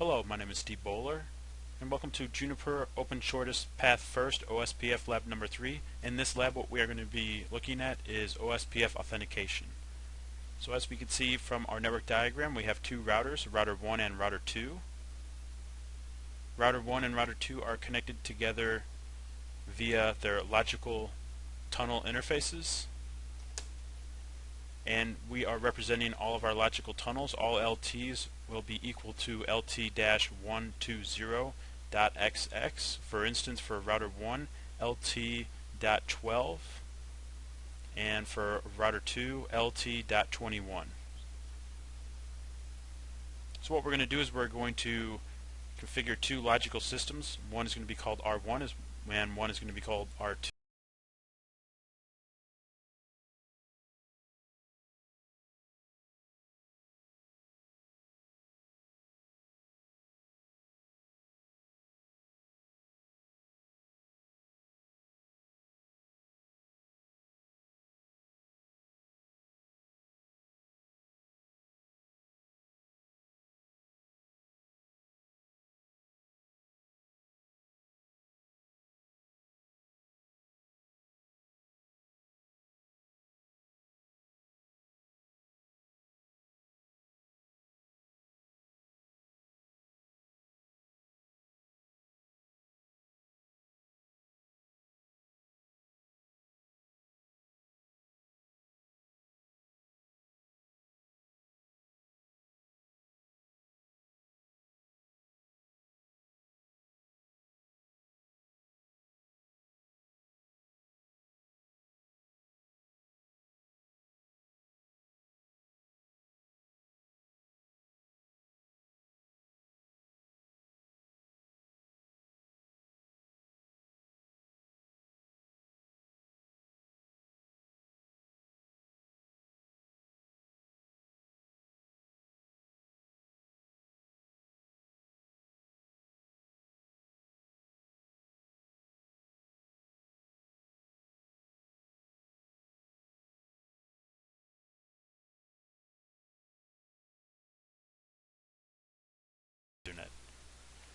Hello, my name is Steve Bowler, and welcome to Juniper Open Shortest Path First OSPF Lab number 3. In this lab, what we are going to be looking at is OSPF authentication. So as we can see from our network diagram, we have two routers, router 1 and router 2. Router 1 and router 2 are connected together via their logical tunnel interfaces. And we are representing all of our logical tunnels. All LTs will be equal to LT-120.XX. For instance, for router 1, LT.12, and for router 2, LT.21. So what we're going to do is we're going to configure two logical systems. One is going to be called R1 and one is going to be called R2.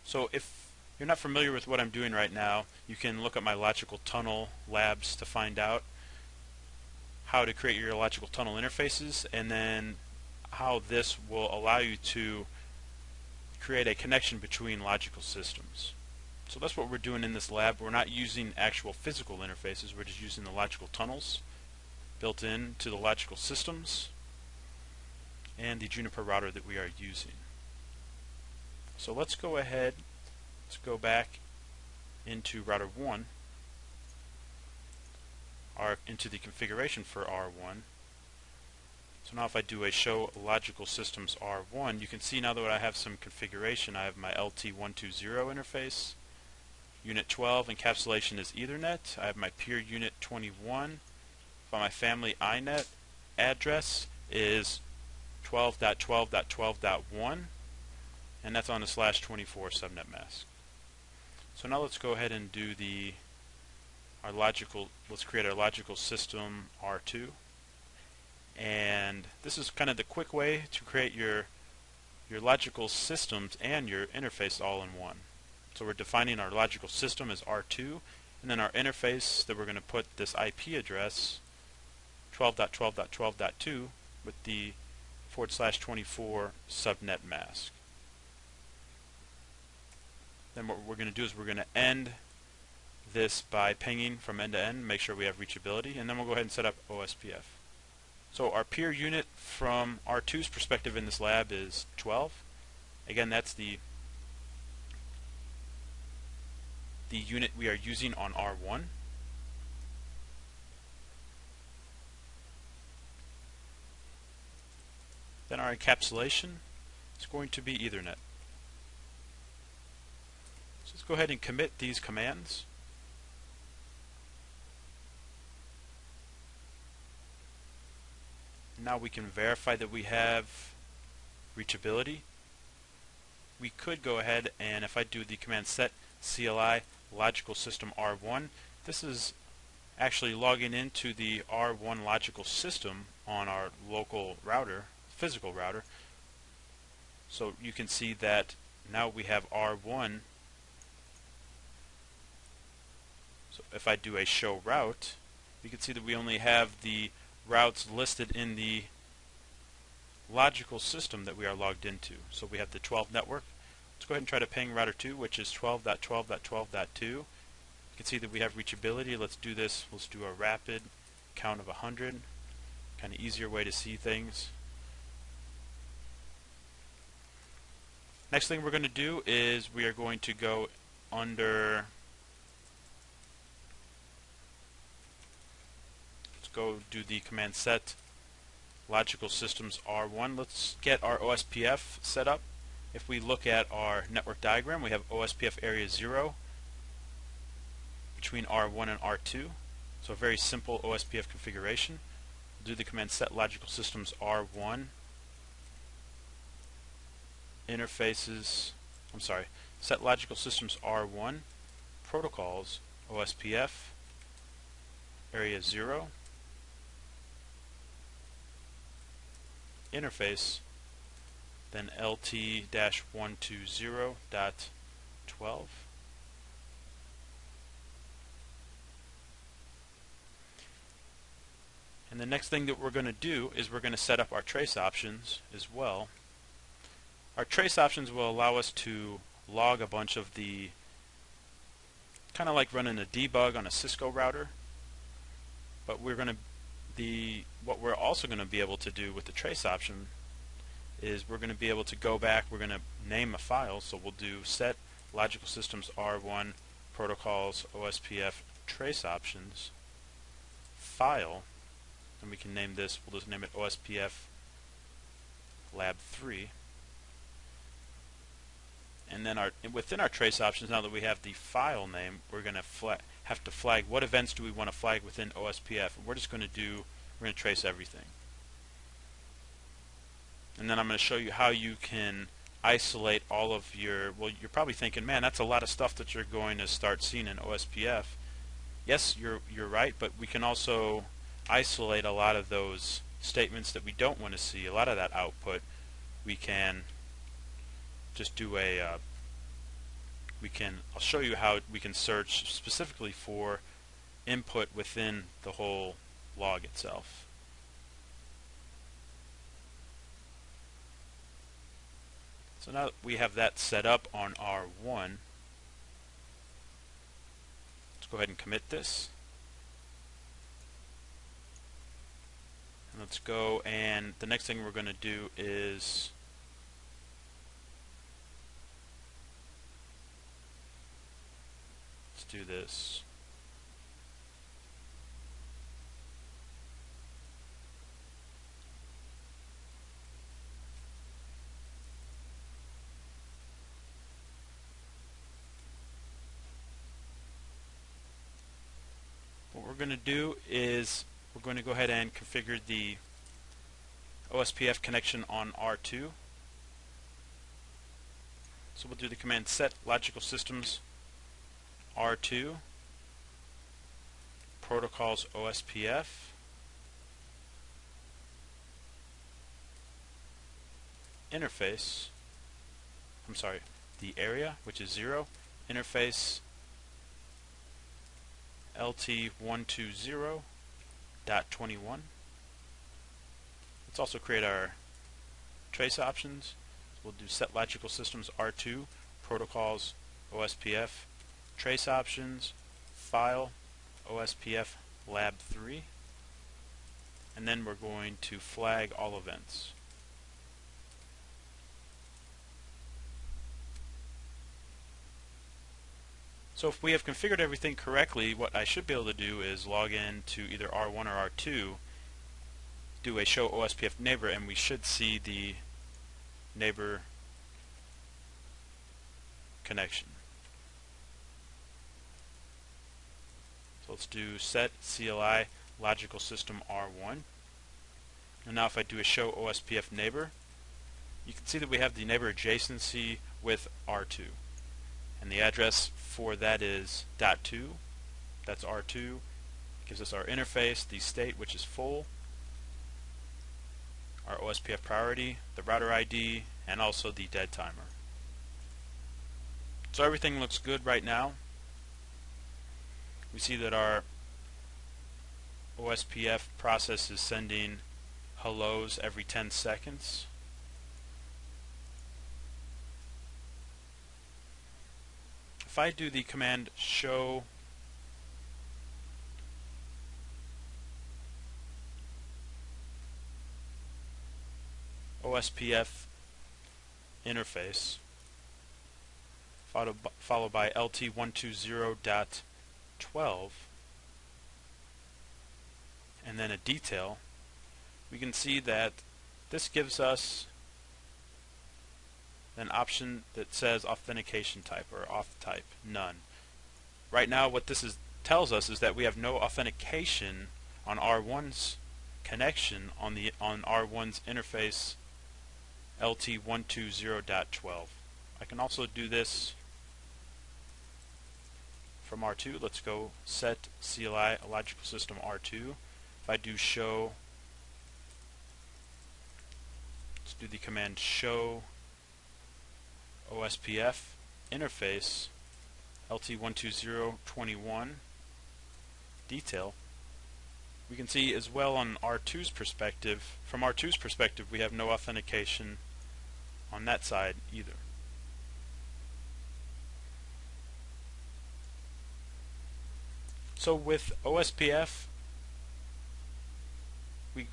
So if you're not familiar with what I'm doing right now, you can look at my logical tunnel labs to find out how to create your logical tunnel interfaces, and then how this will allow you to create a connection between logical systems. So that's what we're doing in this lab. We're not using actual physical interfaces, we're just using the logical tunnels built into the logical systems and the Juniper router that we are using. So let's go ahead, let's go back into router 1, into the configuration for R1. So now if I do a show logical systems R1, you can see now that I have some configuration. I have my LT120 interface, unit 12, encapsulation is Ethernet. I have my peer unit 21. For my family iNet address is 12.12.12.1. and that's on the /24 subnet mask. So now let's go ahead and do let's create our logical system R2. And this is kind of the quick way to create your logical systems and your interface all in one. So we're defining our logical system as R2, and then our interface that we're going to put this IP address 12.12.12.2 with the /24 subnet mask. Then what we're going to do is we're going to end this by pinging from end to end, make sure we have reachability, and then we'll go ahead and set up OSPF. So our peer unit from R2's perspective in this lab is 12. Again, that's the unit we are using on R1. Then our encapsulation is going to be Ethernet. So let's go ahead and commit these commands. Now we can verify that we have reachability. We could go ahead and if I do the command set CLI logical system R1, this is actually logging into the R1 logical system on our local router, physical router. So you can see that Now we have R1. So if I do a show route, you can see that we only have the routes listed in the logical system that we are logged into. So we have the 12 network. Let's go ahead and try to ping router 2, which is 12.12.12.2. You can see that we have reachability. Let's do this. Let's do a rapid count of 100. Kind of easier way to see things. Next thing we're going to do is we are going to go under, let's go do the command set logical systems R1. Let's get our OSPF set up. If we look at our network diagram, we have OSPF area 0 between R1 and R2. So a very simple OSPF configuration. We'll do the command set logical systems R1 interfaces, set logical systems R1 protocols OSPF area 0 interface, then LT-120.12. And the next thing that we're going to do is we're going to set up our trace options as well. Our trace options will allow us to log a bunch of the, kind of like running a debug on a Cisco router, but what we're also going to be able to do with the trace option is we're going to be able to go back, we're going to name a file, so we'll do set logical systems R1 protocols OSPF trace options file, and we can name this, we'll just name it OSPF lab 3. And then within our trace options, now that we have the file name, we're going to have to flag what events do we want to flag within OSPF. And we're just going to we're going to trace everything. And then I'm going to show you how you can isolate all of your, well, you're probably thinking, man, that's a lot of stuff that you're going to start seeing in OSPF. Yes, you're right, but we can also isolate a lot of those statements that we don't want to see, a lot of that output. We can just do I'll show you how we can search specifically for input within the whole log itself. So now that we have that set up on R1, let's go ahead and commit this. And let's go, and the next thing we're going to do is do this. What we're going to do is we're going to go ahead and configure the OSPF connection on R2. So we'll do the command set logical systems R2 protocols OSPF interface, the area, which is 0, interface LT-120.21. Let's also create our trace options. We'll do set logical systems R2 protocols OSPF trace options file OSPF lab 3, and then we're going to flag all events. So if we have configured everything correctly, what I should be able to do is log in to either R1 or R2, do a show OSPF neighbor, and we should see the neighbor connection. So let's do set CLI logical system R1. And now if I do a show OSPF neighbor, you can see that we have the neighbor adjacency with R2. And the address for that is .2. That's R2. Gives us our interface, the state, which is full, our OSPF priority, the router ID, and also the dead timer. So everything looks good right now. We see that our OSPF process is sending hellos every 10 seconds. If I do the command show OSPF interface followed by LT120.12 and then a detail, we can see that this gives us an option that says authentication type or auth type, none. Right now what this tells us is that we have no authentication on R1's connection on R1's interface LT120.12. I can also do this from R2. Let's go set CLI logical system R2. If I do show, let's do the command show OSPF interface LT120.21 detail. We can see as well on R2's perspective, from R2's perspective, we have no authentication on that side either. So with OSPF,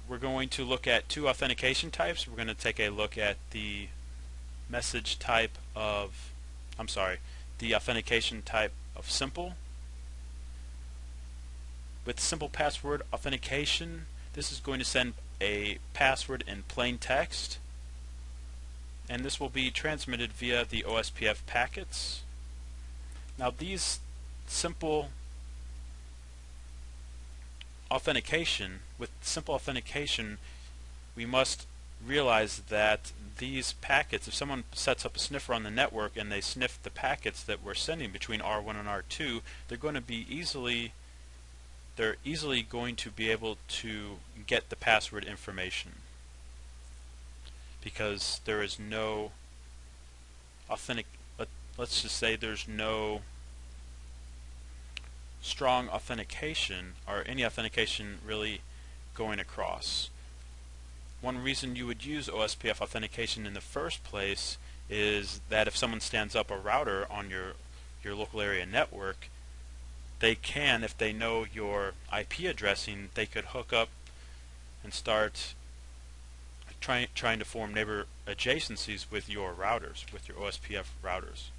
we're going to look at two authentication types. We're going to take a look at the message type of, the authentication type of simple. With simple password authentication, this is going to send a password in plain text, and this will be transmitted via the OSPF packets. Now these simple authentication, with simple authentication, we must realize that these packets, if someone sets up a sniffer on the network and they sniff the packets that we're sending between R1 and R2, they're going to be easily going to be able to get the password information, because there is no let's just say there's no strong authentication or any authentication really going across. One reason you would use OSPF authentication in the first place is that if someone stands up a router on your local area network, they can, if they know your IP addressing, they could hook up and start trying to form neighbor adjacencies with your routers, with your OSPF routers.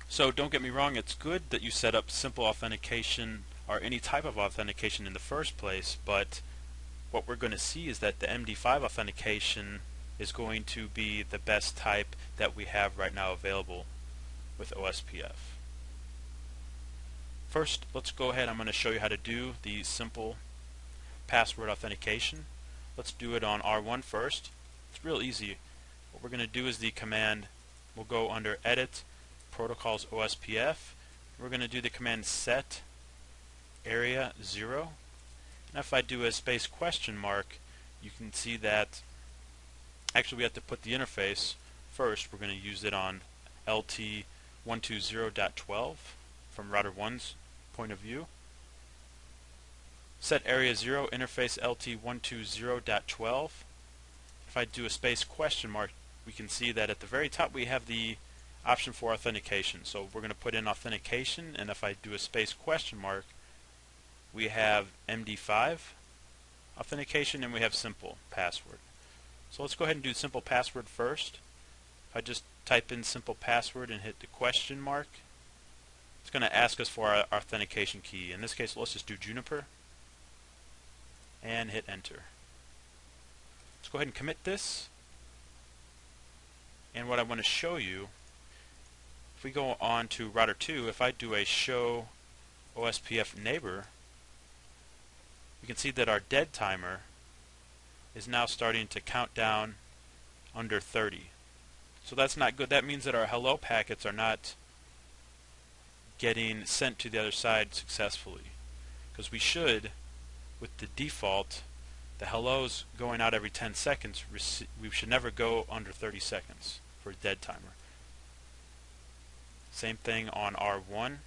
So don't get me wrong, it's good that you set up simple authentication or any type of authentication in the first place, but what we're going to see is that the MD5 authentication is going to be the best type that we have right now available with OSPF. First, let's go ahead. I'm going to show you how to do the simple password authentication. Let's do it on R1 first. It's real easy. What we're going to do is the command, we'll go under Edit, Protocols OSPF. We're going to do the command set area 0. And if I do a space question mark, you can see that actually we have to put the interface first. We're going to use it on LT120.12 from router 1's point of view. Set area 0 interface LT120.12. If I do a space question mark, we can see that at the very top we have the option for authentication. So we're going to put in authentication, and if I do a space question mark, we have MD5 authentication and we have simple password. So let's go ahead and do simple password first. If I just type in simple password and hit the question mark, it's going to ask us for our authentication key. In this case, let's just do Juniper and hit enter. Let's go ahead and commit this. And what I want to show you, if we go on to router 2, if I do a show OSPF neighbor, we can see that our dead timer is now starting to count down under 30. So that's not good. That means that our hello packets are not getting sent to the other side successfully, because we should, with the default, the hellos going out every 10 seconds, we should never go under 30 seconds for a dead timer. Same thing on R1.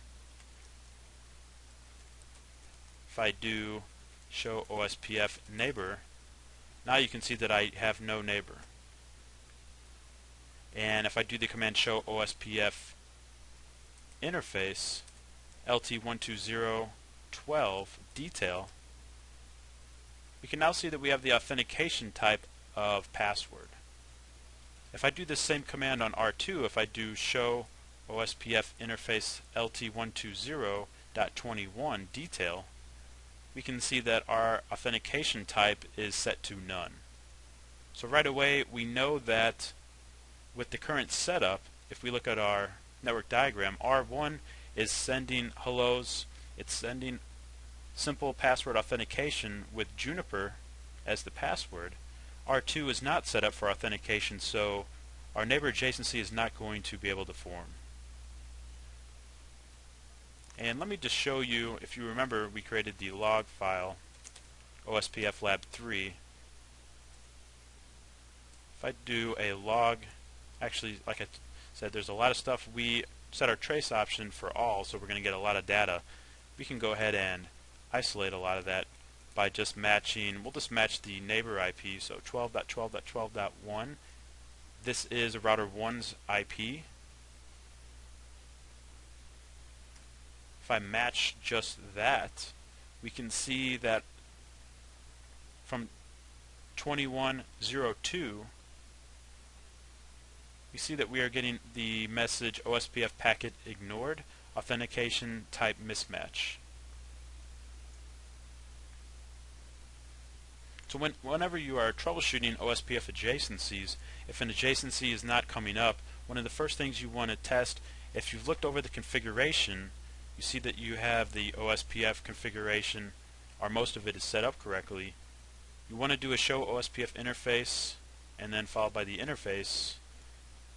If I do show OSPF neighbor, now you can see that I have no neighbor. And if I do the command show OSPF interface LT12012 detail, we can now see that we have the authentication type of password. If I do the same command on R2, if I do show OSPF interface LT120.21 detail, we can see that our authentication type is set to none. So right away we know that with the current setup, if we look at our network diagram, R1 is sending hellos, it's sending simple password authentication with Juniper as the password. R2 is not set up for authentication, so our neighbor adjacency is not going to be able to form. And let me just show you, if you remember, we created the log file OSPF lab 3. If I do a log, actually, like I said, there's a lot of stuff. We set our trace option for all, so we're going to get a lot of data. We can go ahead and isolate a lot of that by just matching, we'll just match the neighbor IP, so 12.12.12.1. This is router 1's IP. If I match just that, we can see that from 2102, we see that we are getting the message OSPF packet ignored, authentication type mismatch. So whenever you are troubleshooting OSPF adjacencies, if an adjacency is not coming up, one of the first things you want to test, if you've looked over the configuration, you see that you have the OSPF configuration, or most of it is set up correctly. You want to do a show OSPF interface, and then followed by the interface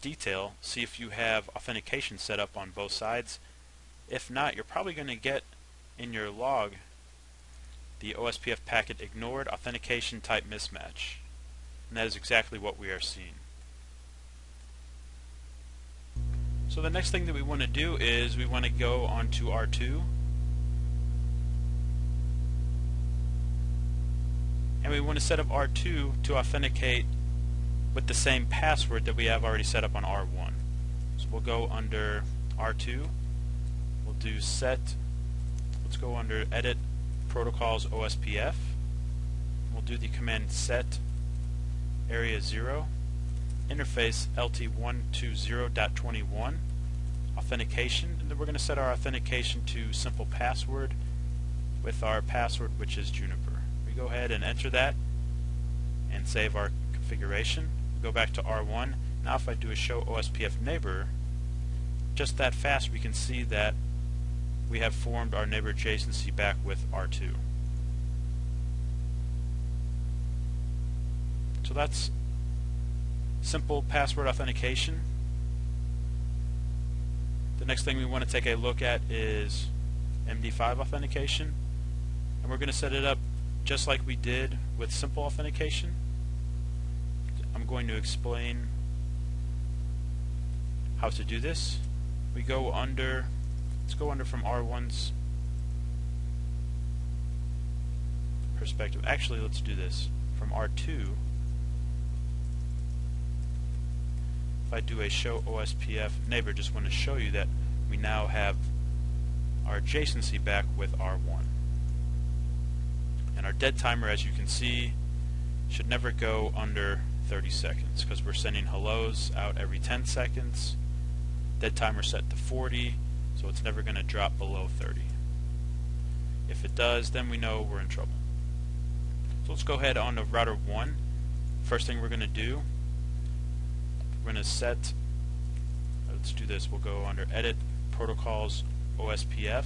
detail, see if you have authentication set up on both sides. If not, you're probably going to get in your log the OSPF packet ignored, authentication type mismatch. And that is exactly what we are seeing. So the next thing that we want to do is we want to go onto R2, and we want to set up R2 to authenticate with the same password that we have already set up on R1. So we'll go under R2, we'll do set, let's go under edit protocols OSPF, we'll do the command set area 0 interface LT120.21 authentication, and then we're going to set our authentication to simple password with our password, which is Juniper. We go ahead and enter that and save our configuration. We go back to R1. Now if I do a show OSPF neighbor, just that fast we can see that we have formed our neighbor adjacency back with R2. So that's simple password authentication. The next thing we want to take a look at is MD5 authentication, and we're going to set it up just like we did with simple authentication. I'm going to explain how to do this. We go under, let's go under from R1's perspective. Actually, let's do this from R2. If I do a show OSPF neighbor, just want to show you that we now have our adjacency back with R1. And our dead timer, as you can see, should never go under 30 seconds because we're sending hellos out every 10 seconds. Dead timer set to 40, so it's never going to drop below 30. If it does, then we know we're in trouble. So let's go ahead on to router 1. First thing we're going to do, we're going to set, let's do this, we'll go under edit protocols OSPF.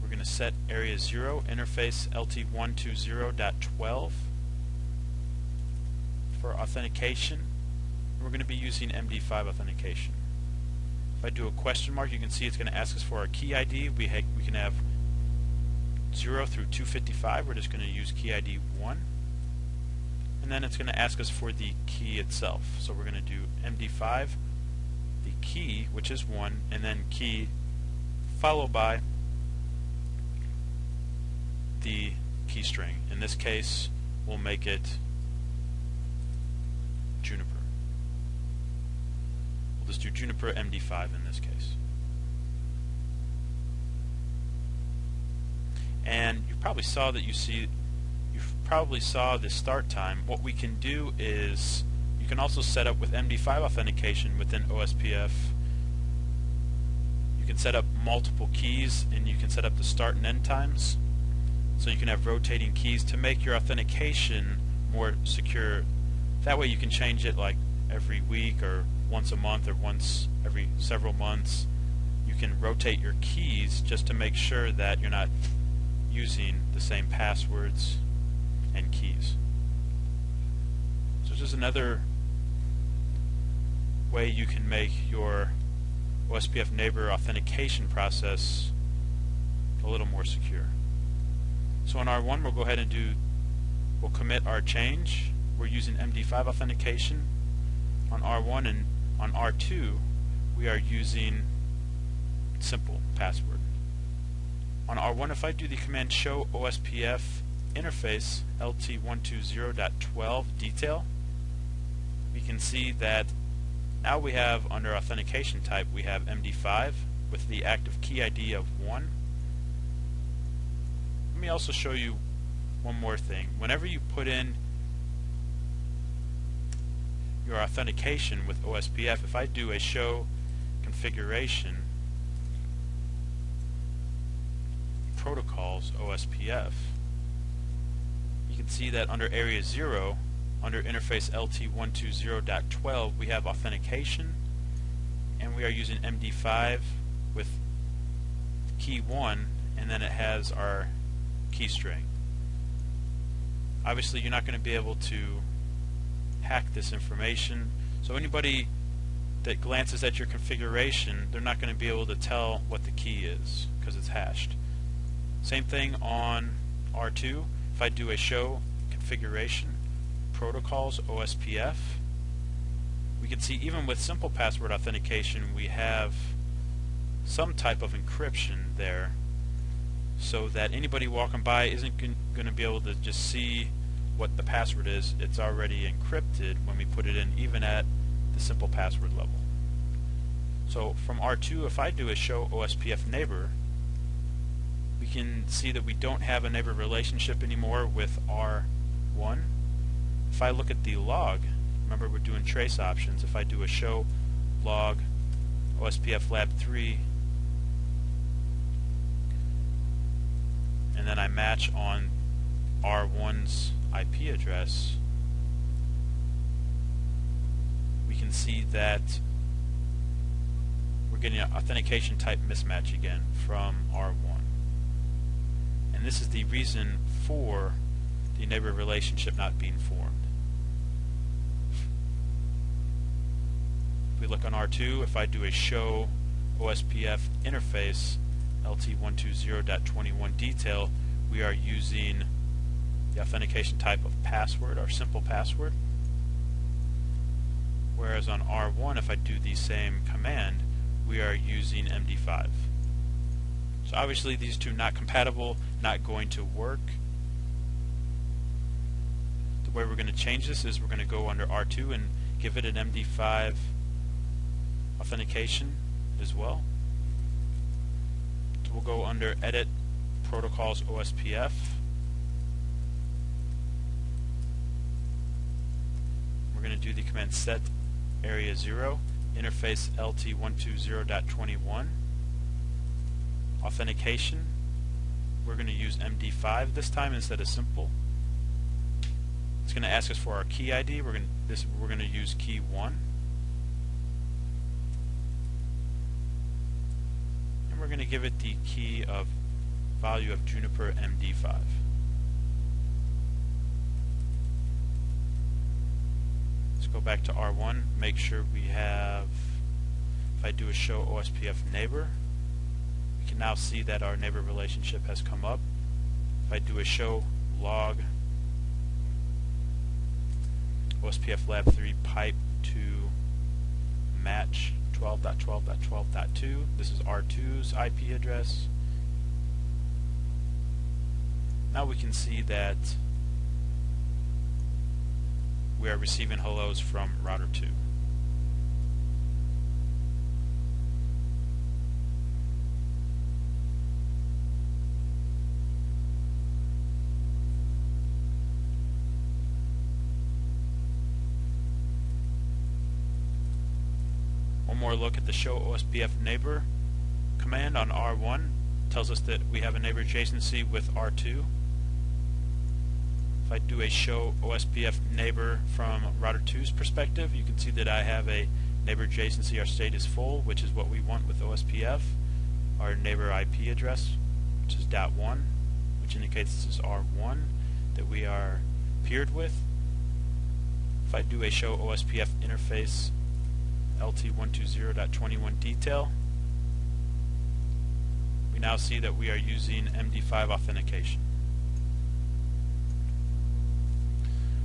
We're going to set area 0 interface LT120.12 for authentication. We're going to be using MD5 authentication. If I do a question mark, you can see it's going to ask us for our key ID. We can have 0 through 255. We're just going to use key ID 1. And and then it's going to ask us for the key itself. So we're going to do MD5, the key, which is 1, and then key followed by the key string. In this case, we'll make it Juniper. We'll just do Juniper MD5 in this case. And you probably saw that you probably saw the start time. What we can do is you can also set up with MD5 authentication within OSPF. You can set up multiple keys, and you can set up the start and end times. So you can have rotating keys to make your authentication more secure. That way you can change it like every week or once a month or once every several months. You can rotate your keys just to make sure that you're not using the same passwords and keys. So this is another way you can make your OSPF neighbor authentication process a little more secure. So on R1 we'll go ahead and we'll commit our change. We're using MD5 authentication on R1, and on R2 we are using simple password. On R1, if I do the command show OSPF interface LT120.12 detail, we can see that now we have under authentication type we have MD5 with the active key ID of 1. Let me also show you one more thing. Whenever you put in your authentication with OSPF, if I do a show configuration protocols OSPF, you can see that under area 0, under interface LT120.12, we have authentication, and we are using MD5 with key 1, and then it has our key string. Obviously you're not going to be able to hack this information, so anybody that glances at your configuration, they're not going to be able to tell what the key is because it's hashed. Same thing on R2. If I do a show configuration protocols OSPF, we can see even with simple password authentication we have some type of encryption there, so that anybody walking by isn't going to be able to just see what the password is. It's already encrypted when we put it in, even at the simple password level. So from R2, if I do a show OSPF neighbor, we can see that we don't have a neighbor relationship anymore with R1. If I look at the log, remember we're doing trace options. If I do a show log OSPF lab 3 and then I match on R1's IP address, we can see that we're getting an authentication type mismatch again from R1. And this is the reason for the neighbor relationship not being formed. If we look on R2, if I do a show OSPF interface LT120.21 detail, we are using the authentication type of password, our simple password. Whereas on R1, if I do the same command, we are using MD5. So obviously these two not compatible, not going to work. The way we're going to change this is we're going to go under R2 and give it an MD5 authentication as well. So we'll go under Edit Protocols OSPF. We're going to do the command set area 0 interface LT120.21 authentication. We're going to use MD5 this time instead of simple. It's going to ask us for our key ID. We're going to use key 1. And we're going to give it the key of value of Juniper MD5. Let's go back to R1, make sure we have, if I do a show OSPF neighbor, we can now see that our neighbor relationship has come up. If I do a show log OSPF Lab 3 pipe to match 12.12.12.2. This is R2's IP address. Now we can see that we are receiving hellos from router 2. One more look at the show OSPF neighbor command on R1 tells us that we have a neighbor adjacency with R2. If I do a show OSPF neighbor from router 2's perspective, you can see that I have a neighbor adjacency. Our state is full, which is what we want with OSPF. Our neighbor IP address, which is .1, which indicates this is R1 that we are peered with. If I do a show OSPF interface LT120.21 detail, we now see that we are using MD5 authentication.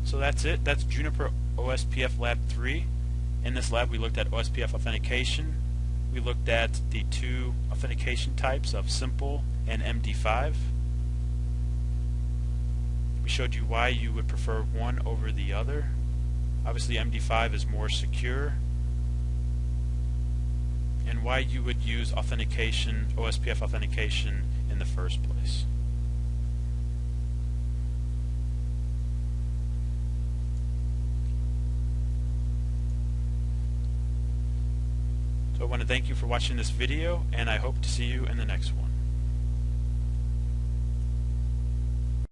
So that's it. That's Juniper OSPF Lab 3. In this lab we looked at OSPF authentication. We looked at the two authentication types of simple and MD5. We showed you why you would prefer one over the other. Obviously MD5 is more secure, and why you would use authentication, OSPF authentication in the first place. So I want to thank you for watching this video, and I hope to see you in the next one.